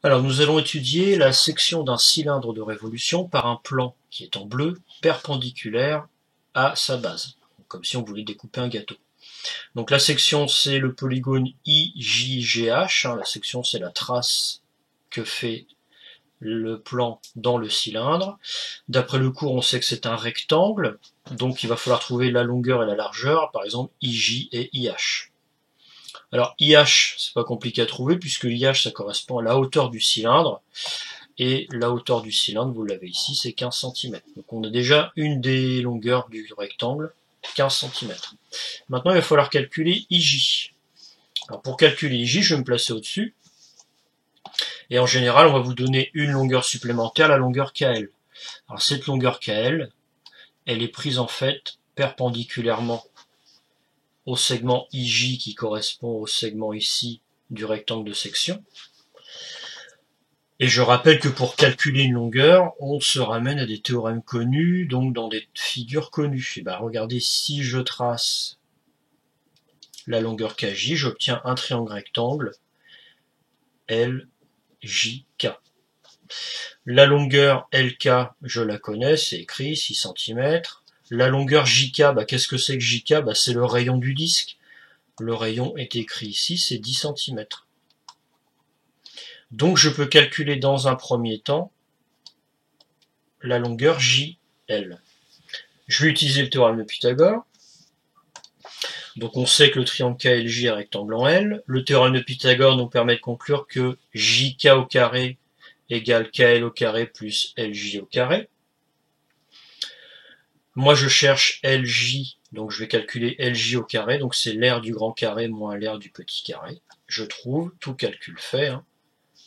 Alors nous allons étudier la section d'un cylindre de révolution par un plan qui est en bleu, perpendiculaire à sa base, comme si on voulait découper un gâteau. Donc la section c'est le polygone IJGH, la section c'est la trace que fait le plan dans le cylindre. D'après le cours on sait que c'est un rectangle, donc il va falloir trouver la longueur et la largeur, par exemple IJ et IH. Alors IH, c'est pas compliqué à trouver puisque IH ça correspond à la hauteur du cylindre et la hauteur du cylindre, vous l'avez ici, c'est 15 cm. Donc on a déjà une des longueurs du rectangle, 15 cm. Maintenant il va falloir calculer IJ. Alors pour calculer IJ, je vais me placer au-dessus et en général on va vous donner une longueur supplémentaire, la longueur KL. Alors cette longueur KL, elle est prise en fait perpendiculairement au segment IJ qui correspond au segment ici du rectangle de section. Et je rappelle que pour calculer une longueur, on se ramène à des théorèmes connus, donc dans des figures connues. Et ben regardez, si je trace la longueur KJ, j'obtiens un triangle rectangle LJK. La longueur LK, je la connais, c'est écrit, 6 cm. La longueur JK, qu'est-ce que c'est que JK? C'est le rayon du disque. Le rayon est écrit ici, c'est 10 cm. Donc je peux calculer dans un premier temps la longueur JL. Je vais utiliser le théorème de Pythagore. Donc on sait que le triangle KLJ est rectangle en L. Le théorème de Pythagore nous permet de conclure que JK au carré égale KL au carré plus LJ au carré. Moi je cherche LJ, donc je vais calculer LJ au carré, donc c'est l'aire du grand carré moins l'aire du petit carré. Je trouve, tout calcul fait,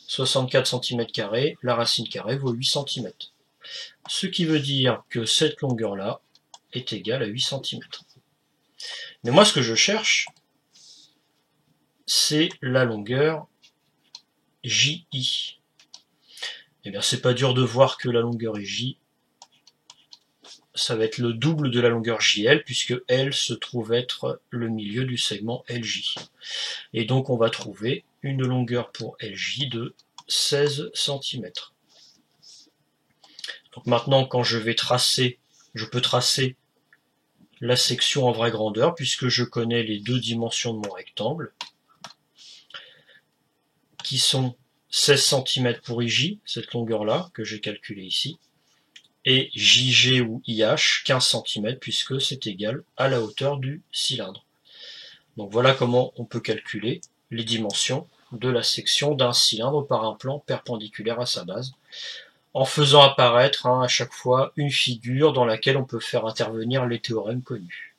64 cm², la racine carrée vaut 8 cm. Ce qui veut dire que cette longueur-là est égale à 8 cm. Mais moi, ce que je cherche, c'est la longueur JI. Eh bien, c'est pas dur de voir que la longueur J, ça va être le double de la longueur JL, puisque L se trouve être le milieu du segment LJ. Et donc, on va trouver une longueur pour LJ de 16 cm. Donc maintenant, quand je vais tracer, je peux tracer la section en vraie grandeur, puisque je connais les deux dimensions de mon rectangle, qui sont 16 cm pour IJ, cette longueur-là, que j'ai calculée ici, et JG ou IH, 15 cm, puisque c'est égal à la hauteur du cylindre. Donc voilà comment on peut calculer les dimensions de la section d'un cylindre par un plan perpendiculaire à sa base, en faisant apparaître à chaque fois une figure dans laquelle on peut faire intervenir les théorèmes connus.